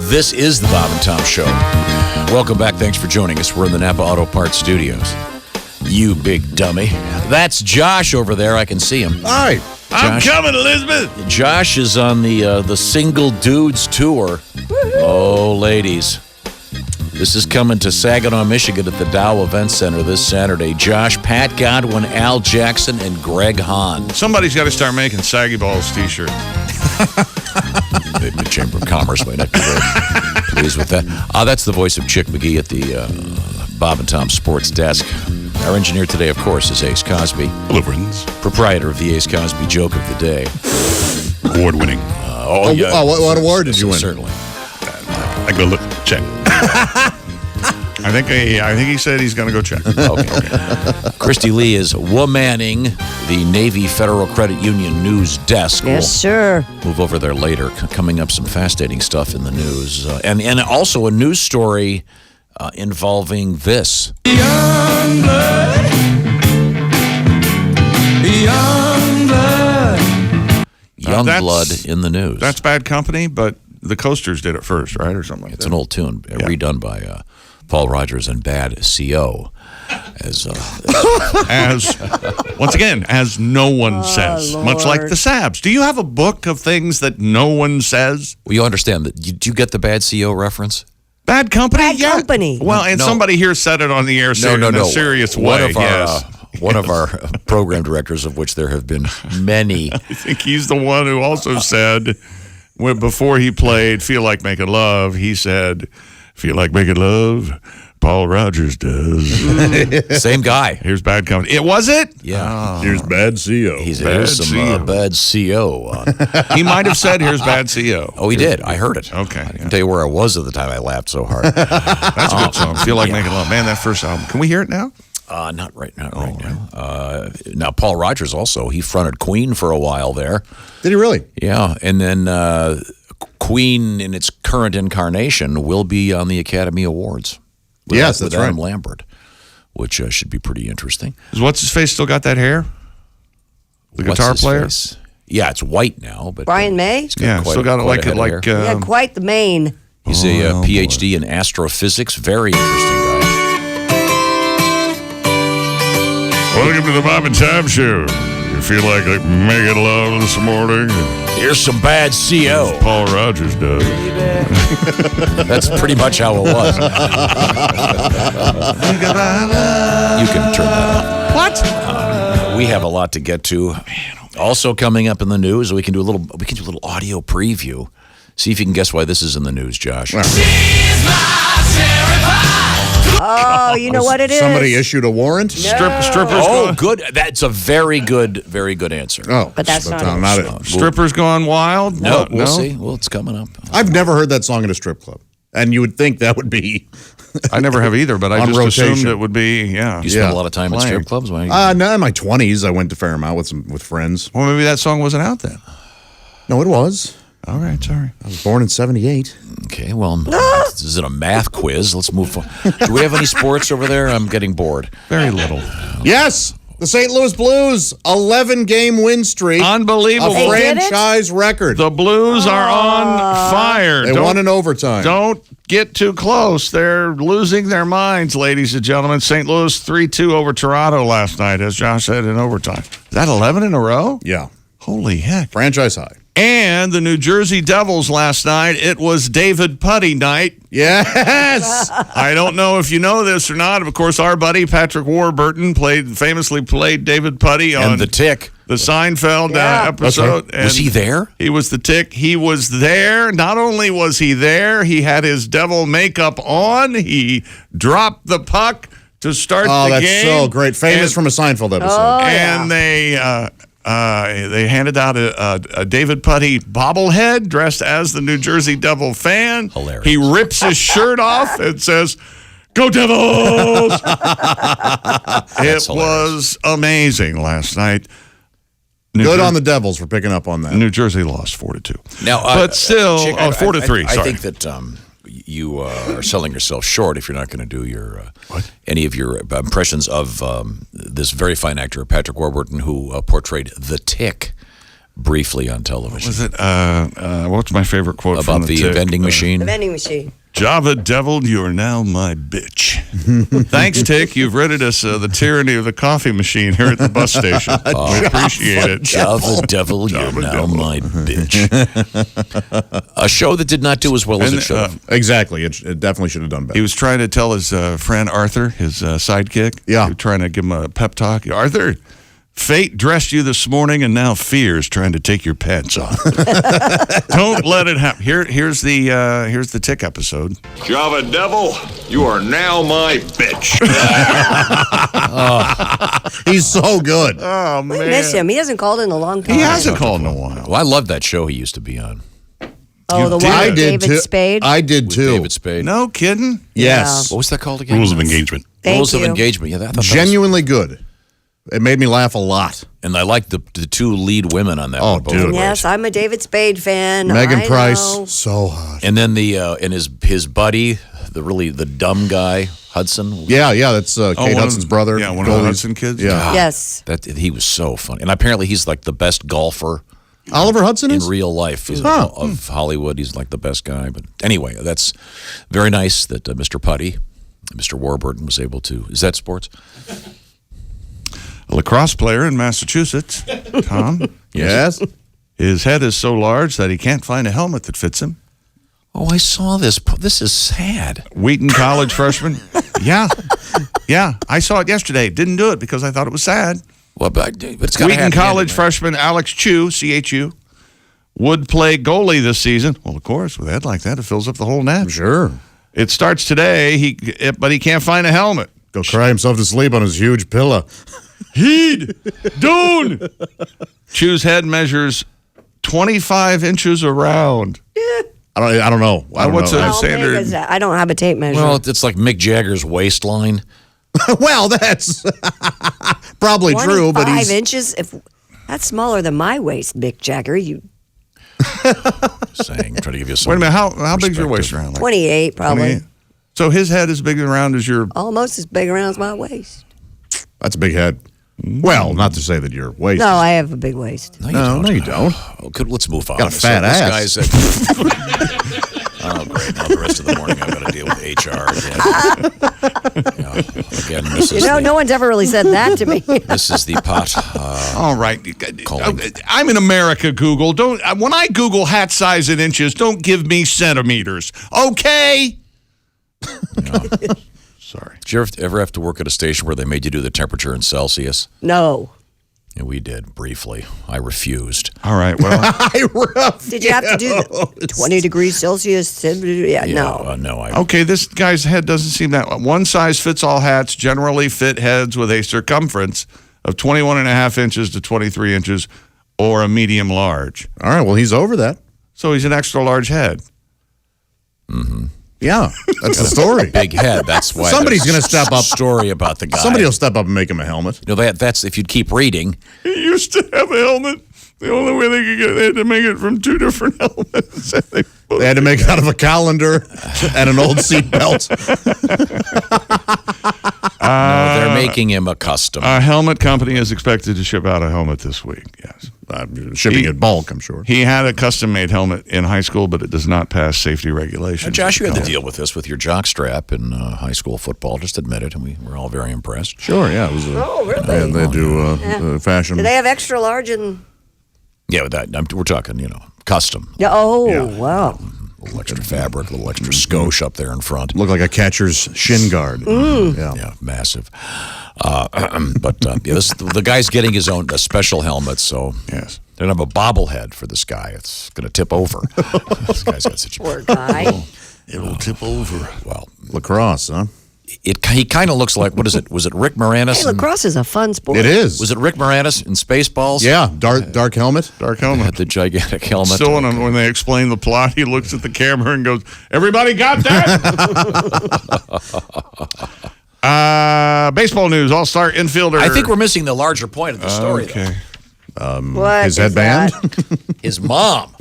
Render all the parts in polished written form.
This is the Bob and Tom Show. Welcome back. Thanks for joining us. We're in the Napa Auto Parts Studios. You big dummy. That's Josh over there. I can see him. Hi. I'm coming, Elizabeth. Josh is on the Single Dudes Tour. Oh, ladies. This is coming to Saginaw, Michigan at the Dow Event Center this Saturday. Josh, Pat Godwin, Al Jackson, and Greg Hahn. Somebody's got to start making Spaceballs t-shirt. The Chamber of Commerce might not be very pleased with that. That's the voice of Chick McGee at the Bob and Tom Sports Desk. Our engineer today, of course, is Ace Cosby. Hello, friends. Proprietor of the Ace Cosby joke of the day. Award-winning. Yeah. What award did you win? Certainly. I go look, check. I think he said he's going to go check. Okay. Christy Lee is womanning the Navy Federal Credit Union news desk. Yes, sir. Move over there later. Coming up, some fascinating stuff in the news. And also a news story involving this. Young blood. Young blood in the news. That's Bad Company, but the Coasters did it first, right? Or something like that. It's an old tune, redone by Paul Rogers and Bad CO. As once again, as no one says, Lord. much like the Sabs. Do you have a book of things that no one says? Well, you understand that. Do you get the Bad CO reference? Bad Company? Bad Company. Well, and somebody here said it on the air in a serious way. One of our program directors, of which there have been many. I think he's the one who also said, before he played Feel Like Making Love, he said, Feel Like Making Love? Paul Rogers does. Same guy. Here's Bad Company. Was it? Yeah. Here's Bad CO. Here's some Bad CO. He might have said, here's Bad CO. Oh, he did. I heard it. Okay. I can tell you where I was at the time I laughed so hard. That's a good song. Feel Like Making Love. Man, that first album. Can we hear it now? Not right now. Now, Paul Rogers also, he fronted Queen for a while there. Did he really? Yeah. And then Queen, in its current incarnation, will be on the Academy Awards. Yes, that's with Adam right. Lambert, which should be pretty interesting. Is What's-His-Face still got that hair? The guitar player? Face? Yeah, it's white now. But Brian May? Yeah, still got it like yeah, quite the mane. He's a PhD in astrophysics. Very interesting guy. Welcome to the Bob and Tom Show. You feel like making love this morning? Here's some Bad CO. Paul Rogers does. That's pretty much how it was. You can turn that off. What? We have a lot to get to. Also coming up in the news, we can do a little audio preview. See if you can guess why this is in the news, Josh. Oh, you know what it is? Somebody issued a warrant? Strippers. Oh, good. That's a very good answer. Oh, But that's not it. not it. Strippers going wild? No, What? we'll see. Well, it's coming up. I've never heard that song at a strip club. And you would think that would be I never have either, but I On just rotation. assumed it would be, yeah. You spend a lot of time at strip clubs? Why? no, in my 20s, I went to Fairmount with friends. Well, maybe that song wasn't out then. No, it was. All right, sorry. I was born in 78. Okay, well, this is a math quiz. Let's move on. Do we have any sports over there? I'm getting bored. Very little. Yes, the St. Louis Blues, 11-game win streak. Unbelievable. A franchise record. The Blues are on fire. They won in overtime. Don't get too close. They're losing their minds, ladies and gentlemen. St. Louis 3-2 over Toronto last night, as Josh said, in overtime. Is that 11 in a row? Yeah. Holy heck. Franchise high. And the New Jersey Devils last night, it was David Putty night. Yes. I don't know if you know this or not. Of course, our buddy Patrick Warburton famously played David Putty on And the Tick. the Seinfeld episode. Right. Was he there? He was the Tick. He was there. Not only was he there, he had his devil makeup on. He dropped the puck to start the that's game. so great. Famous from a Seinfeld episode. And they handed out a David Putty bobblehead dressed as the New Jersey Devil fan. Hilarious. He rips his shirt off and says, "Go Devils!" It was amazing last night. Good on the Devils for picking up on that. New Jersey lost 4-2. Now, but still, Chick, 4-3. I Sorry. think that you are selling yourself short if you're not going to do your any of your impressions of this very fine actor, Patrick Warburton, who portrayed the Tick briefly on television. Was it? What's my favorite quote About from the Tick? vending machine? The vending machine. Java Devil, you are now my bitch. Thanks, Tick. You've rented us the tyranny of the coffee machine here at the bus station. We appreciate it. Java Devil, you're now my bitch. A show that did not do as well as it should have. Exactly. It definitely should have done better. He was trying to tell his friend Arthur, his sidekick. Yeah. He was trying to give him a pep talk. Arthur, fate dressed you this morning, and now fear is trying to take your pants off. Don't let it happen. Here's the Tick episode. Java Devil, you are now my bitch. He's so good. Oh, We miss him. He hasn't called in a long time. He hasn't called in a while. Well, I love that show he used to be on. Oh, the one I with did David too. Spade. I did With too. David Spade. No kidding. Yes. What was that called again? Rules of engagement. Thank Rules you. of Engagement. Yeah, I thought that was- Genuinely good. It made me laugh a lot. and I liked the two lead women on that. Oh, one, both dude. great. Yes, I'm a David Spade fan. Megan I Price, know. so hot. And then and his buddy, the dumb guy, Hudson. Yeah, that's Kate one of- Hudson's brother. Yeah, one of the Goalies. Hudson kids. Yeah. Yes. That he was so funny, and apparently he's like the best golfer Oliver Hudson in is? real life. He's of Hollywood. He's like the best guy. But anyway, that's very nice that Mr. Putty, Mr. Warburton, was able to. Is that sports? A lacrosse player in Massachusetts, Tom. Yes. His head is so large that he can't find a helmet that fits him. Oh, I saw this. This is sad. Wheaton College freshman. Yeah. I saw it yesterday. Didn't do it because I thought it was sad. Well, but it's got Wheaton College freshman Alex Chu, CHU, would play goalie this season. Well, of course, with a head like that, it fills up the whole net. Sure. It starts today, but he can't find a helmet. Go cry himself to sleep on his huge pillow. Heed! Dune! Chu's head measures 25 inches around. I don't know. I don't What's know. a- How standard- big is that? I don't have a tape measure. Well, it's like Mick Jagger's waistline. Well, that's probably true, but 25 he's inches. That's smaller than my waist, Mick Jagger. You Saying, trying to give you some. Wait a minute, how big's your waist perspective. around? Like 28 probably. 28? So his head is big and round as your... Almost as big around as my waist. that's a big head. Well, not to say that your waist. No, I have a big waist. No, you don't. Okay, let's move on. Got a fat this ass. Guy's oh, great. Now the rest of the morning I've got to deal with HR again. Again, this is No one's ever really said that to me. this is the pot. All right. Calling. I'm in America, Google. Don't when I Google hat size in inches, don't give me centimeters. Okay? Sorry. Did you ever have to work at a station where they made you do the temperature in Celsius? No. Yeah, we did, briefly. I refused. All right. Well, Did you have to do the 20 degrees Celsius? Yeah, no. No, I. okay, this guy's head doesn't seem that one size fits all hats generally fit heads with a circumference of 21 and a half inches to 23 inches or a medium large. All right, well, he's over that. So he's an extra large head. Yeah, that's the story. Big head. That's why. Somebody's there's gonna step up. Story about the guy. Somebody will step up and make him a helmet. You know that's if you'd keep reading. He used to have a helmet. The only way they could they had to make it from two different helmets. They had to make it out of a colander and an old seat belt. No, they're making him a custom. A helmet company is expected to ship out a helmet this week. Yes. Shipping in bulk, I'm sure. He had a custom-made helmet in high school, but it does not pass safety regulations. Josh, you had to deal with this with your jock strap in high school football. Just admit it, and we were all very impressed. Sure, yeah. It was Oh, really? They do fashion. Do they have extra large and... Yeah, with that, we're talking, custom. Yeah, oh, Yeah. wow. A little extra fabric, a little extra skosh up there in front. Look like a catcher's shin guard. Yeah. Yeah, massive. The guy's getting his own a special helmet, so Yes. they don't have a bobblehead for this guy. It's going to tip over. This guy's got such a Poor guy. It'll tip over. well. Lacrosse, huh? He kind of looks like, what is it? Was it Rick Moranis? Hey, lacrosse is a fun sport. It is. Was it Rick Moranis in Spaceballs? Yeah, dark helmet. Dark Had helmet. the gigantic helmet. Still, when they explain the plot, he looks at the camera and goes, "Everybody got that?" Baseball news: All-star infielder. I think we're missing the larger point of the story. though. Okay. What His is headband. that? His mom.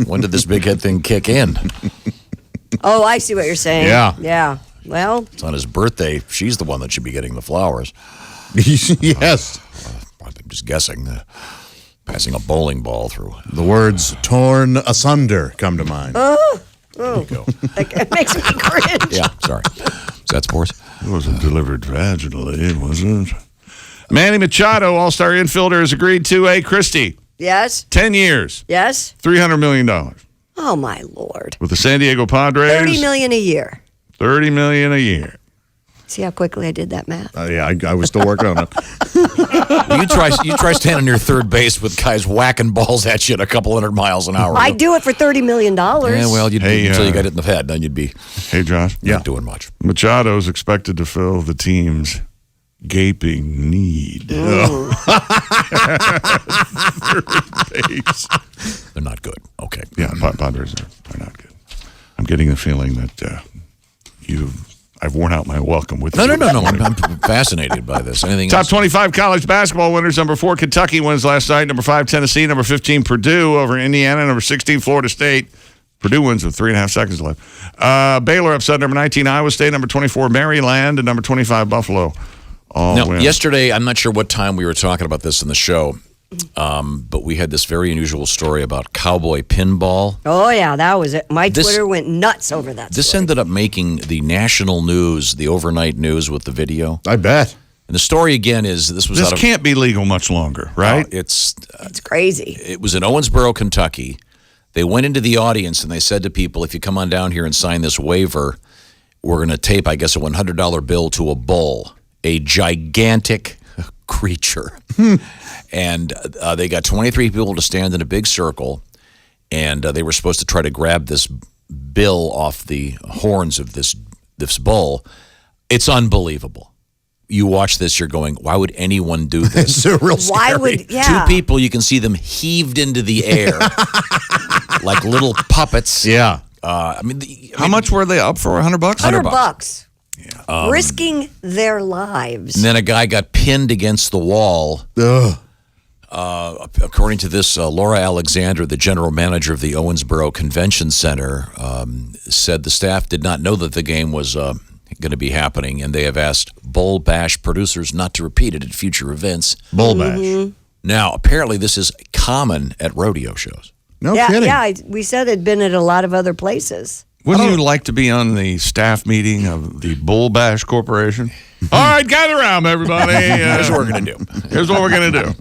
When did this big head thing kick in? Oh, I see what you're saying. Yeah. Yeah. Well, It's on his birthday. She's the one that should be getting the flowers. Yes. just guessing. Passing a bowling ball through. The words "torn asunder" come to mind. It makes me cringe. Yeah, sorry. Is that sports? It wasn't delivered vaginally, was it? Manny Machado, all-star infielder, has agreed to a Christie. Yes. 10 years, Yes. $300 million. Oh my Lord. With the San Diego Padres. $30 million a year. $30 million a year. See how quickly I did that math? Yeah, I was still working on it. You try standing near third base with guys whacking balls at you at a couple hundred miles an hour. I'd do it for $30 million. Yeah, well, you'd Hey, until you got it in the head, then you'd be Hey, Josh. not doing much. Machado is expected to fill the team's gaping need. Third base. They're not good. Okay. Yeah, Padres are not good. I'm getting the feeling that I've worn out my welcome with No. you. I'm fascinated by this. Anything Top else? 25 college basketball winners. Number 4, Kentucky wins last night. Number 5, Tennessee. Number 15, Purdue over Indiana. Number 16, Florida State. Purdue wins with 3.5 seconds left. Baylor upset number 19, Iowa State. Number 24, Maryland. And number 25, Buffalo. All win. Yesterday, I'm not sure what time we were talking about this in the show, but we had this very unusual story about cowboy pinball. Oh, yeah, that was it. My Twitter went nuts over that This story. ended up making the national news, the overnight news with the video. I bet. And the story again is this was This out of can't be legal much longer, right? it's crazy. It was in Owensboro, Kentucky. They went into the audience and they said to people, if you come on down here and sign this waiver, we're going to tape, I guess, a $100 bill to a bull, a gigantic creature. And they got 23 people to stand in a big circle, and they were supposed to try to grab this bill off the horns of this bull. It's unbelievable. You watch this, you're going, why would anyone do this? It's real scary. Why would, yeah. Two people, you can see them heaved into the air like little puppets. Yeah. How much were they up for? $100? $100. Yeah. Risking their lives. And then a guy got pinned against the wall. Ugh. According to this, Laura Alexander, the general manager of the Owensboro Convention Center, said the staff did not know that the game was going to be happening, and they have asked Bull Bash producers not to repeat it at future events. Bull bash. Now, apparently this is common at rodeo shows. No yeah, kidding. yeah. We said it'd been at a lot of other places. Wouldn't you like to be on the staff meeting of the Bull Bash Corporation? All right, gather around, everybody. Here's what we're going to do. Here's what we're going to do.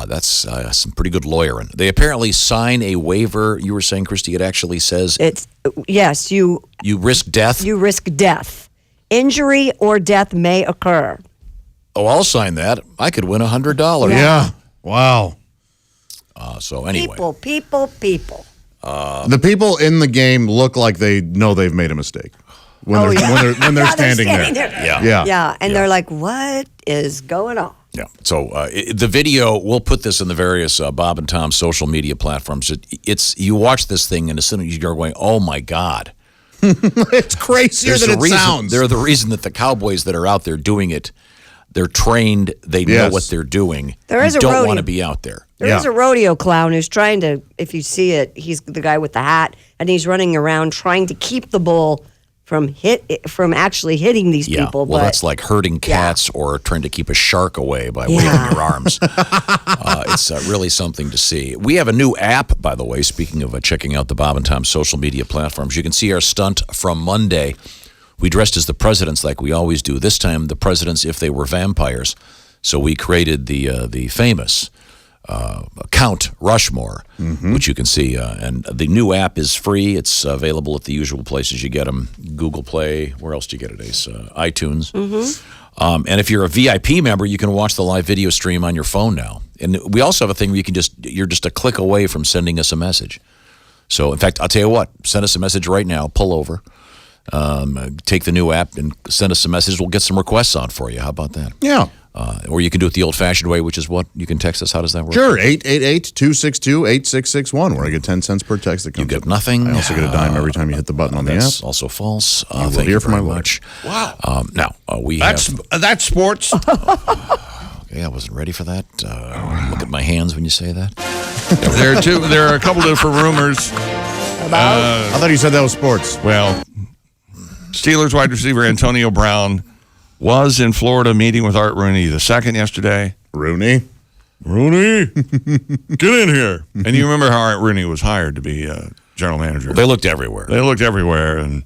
That's some pretty good lawyering. They apparently sign a waiver. You were saying, Christy, it actually says Yes, you risk death. you risk death. Injury or death may occur. Oh, I'll sign that. I could win $100. Yeah. Wow. So anyway. People. The people in the game look like they know they've made a mistake when they're Yeah, they're standing there. Yeah. Yeah. And they're like, what is going on? Yeah. So the video, we'll put this in the various Bob and Tom social media platforms. It's you watch this thing, and as soon as you're going, oh my God, It's crazier there's than a it reason. sounds. They're the reason that the Cowboys that are out there doing it, they're trained. They know Yes. what they're doing. There is you a don't rodeo. want to be out there. There is a rodeo clown who's trying to, if you see it, he's the guy with the hat, and he's running around trying to keep the bull from actually hitting these Yeah. people. Well, but that's like herding cats or trying to keep a shark away by waving your arms. It's really something to see. We have a new app, by the way, speaking of checking out the Bob and Tom social media platforms. You can see our stunt from Monday. We dressed as the presidents like we always do. This time, the presidents if they were vampires. So we created the famous Count Rushmore, which you can see. And the new app is free. It's available at the usual places you get them. Google Play. Where else do you get it, Ace? iTunes. And if you're a VIP member, you can watch the live video stream on your phone now. And we also have a thing where you're just a click away from sending us a message. So, in fact, I'll tell you what. Send us a message right now. Pull over. Take the new app and send us some messages. We'll get some requests on for you. How about that? Yeah. Or you can do it the old-fashioned way, which is what? You can text us. How does that work? Sure. 888-262-8661, where I get 10 cents per text that You comes get in. nothing. I also get a dime every time you hit the button on the That's app. also false. will Thank hear you from very my lawyer. much. Wow. Now, we That's sports. Okay, I wasn't ready for that. Look at my hands when you say that. There are a couple different rumors. I thought you said that was sports. Well, Steelers wide receiver Antonio Brown was in Florida meeting with Art Rooney II yesterday. Rooney. Rooney, get in here. And you remember how Art Rooney was hired to be general manager. They looked everywhere. They looked everywhere, and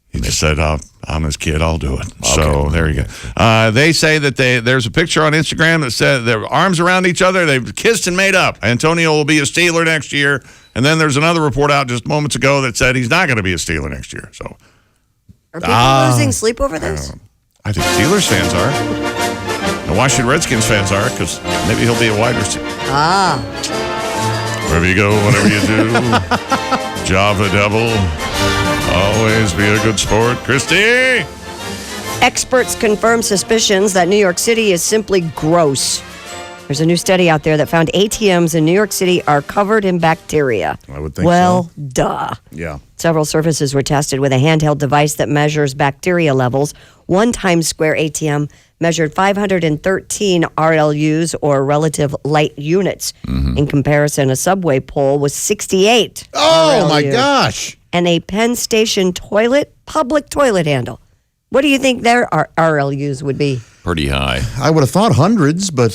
he just said, I'm his kid, I'll do it. Okay. So there you go. They say that there's a picture on Instagram that said their arms around each other, they've kissed and made up. Antonio will be a Steeler next year. And then there's another report out just moments ago that said he's not going to be a Steeler next year. So Are people losing sleep over this? I think Steelers fans are. The Washington Redskins fans are, because maybe he'll be a wide receiver. Wherever you go, whatever you do, Java Devil, always be a good sport. Christy! Experts confirm suspicions that New York City is simply gross. There's a new study out there that found ATMs in New York City are covered in bacteria. I would think well, so. duh. Yeah. Several surfaces were tested with a handheld device that measures bacteria levels. One Times Square ATM measured 513 RLUs, or relative light units. In comparison, a subway pole was 68 Oh, RLU. my gosh. And a Penn Station public toilet handle. What do you think their RLUs would be? Pretty high. I would have thought hundreds, but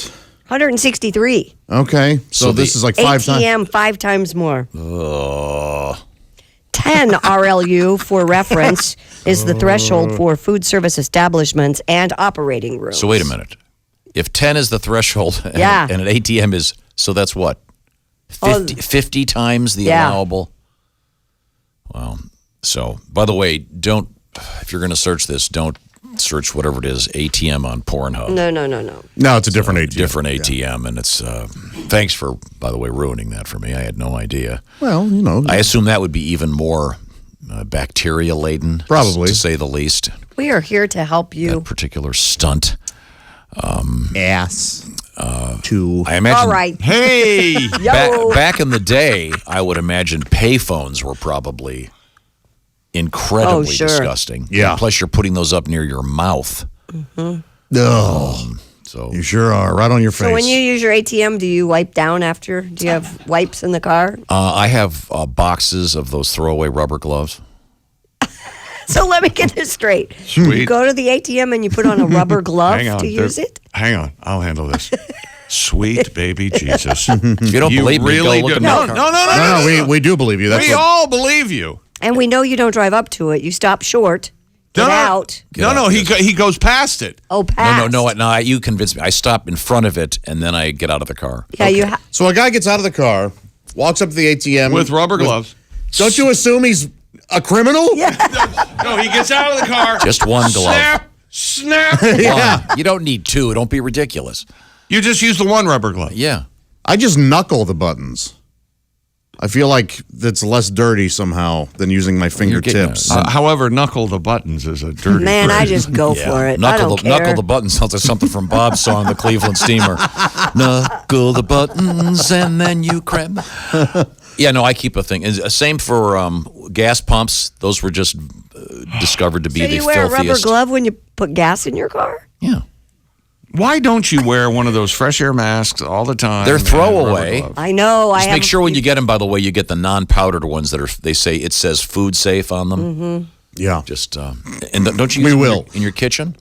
163. okay. So this is like 5 times. ATM 5 times more. 10 RLU, for reference, is the threshold for food service establishments and operating rooms. So wait a minute. If 10 is the threshold and, Yeah. and an ATM is, so that's what? 50 times the allowable? Wow. So, by the way, if you're going to search this, don't search whatever it is, ATM on Pornhub. No. No, it's a different ATM. Different ATM, and it's, thanks for, by the way, ruining that for me. I had no idea. Well, you know. I assume that would be even more bacteria-laden. Probably. To say the least. We are here to help you. That particular stunt. Ass. Two. I imagine. All right. Hey! Yo. Back in the day, I would imagine payphones were probably incredibly disgusting. Yeah. And plus, you're putting those up near your mouth. Oh, So you sure are. Right on your face. So when you use your ATM, do you wipe down after? Do you have wipes in the car? I have boxes of those throwaway rubber gloves. So let me get this straight. Sweet. You go to the ATM and you put on a rubber glove Hang on. to use it? Hang on. I'll handle this. Sweet baby Jesus. If you don't believe me, really go look do. at No, my no, car. No, we do believe you. That's We what- all believe you. And we know you don't drive up to it. You stop short, get out. No, he goes past it. Oh, pass. No, you convinced me. I stop in front of it, and then I get out of the car. Yeah, you So a guy gets out of the car, walks up to the ATM With rubber gloves. Don't you assume he's a criminal? Yeah. No, he gets out of the car. Just one glove. Snap. One. You don't need two. Don't be ridiculous. You just use the one rubber glove. Yeah. I just knuckle the buttons. I feel like that's less dirty somehow than using my fingertips. However, knuckle the buttons is a dirty Man, I phrase. just go for it. I don't care. Knuckle the buttons sounds like something from Bob's song, The Cleveland Steamer. Knuckle the buttons and then you cram. Yeah, no, I keep a thing. And same for gas pumps. Those were just discovered to be So the you wear a rubber filthiest. glove when you put gas in your car? Yeah. Why don't you wear one of those fresh air masks all the time? They're and throwaway. rubber gloves? I know. Just make sure when you get them, by the way, you get the non-powdered ones that are, they say it says food safe on them. Mm-hmm. Yeah. Just, and don't you We use them will. in your kitchen?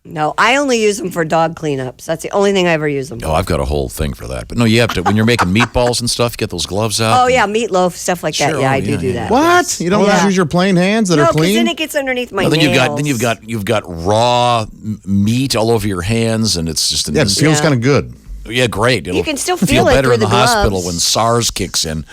No, I only use them for dog cleanups. That's the only thing I ever use them for. Oh, I've got a whole thing for that. But no, you have to, when you're making meatballs and stuff, get those gloves out. Oh, yeah, meatloaf, stuff like that. Sure, Yeah, I yeah, do yeah. that. What? You don't Yeah. just use your plain hands that No, are because clean? then it gets underneath my Well, then nails. you've got raw meat all over your hands, and it's just Yeah, it feels Yeah. kind of good. yeah, great. It'll can still feel it better through in the the hospital gloves. when SARS kicks in.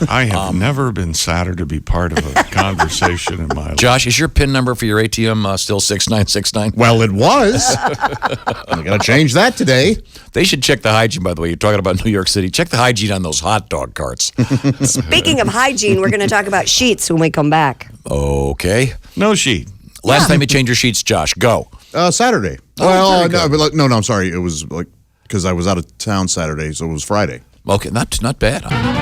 I have never been sadder to be part of a conversation in my life. Josh, is your PIN number for your ATM still 6969? Well, it was. I got to change that today. They should check the hygiene. By the way, you're talking about New York City. Check the hygiene on those hot dog carts. Speaking of hygiene, we're going to talk about sheets when we come back. Okay. No sheet. Last time you changed your sheets, Josh. Go. Saturday. very No, I'm sorry. It was like because I was out of town Saturday, so it was Friday. Okay, not bad. Huh?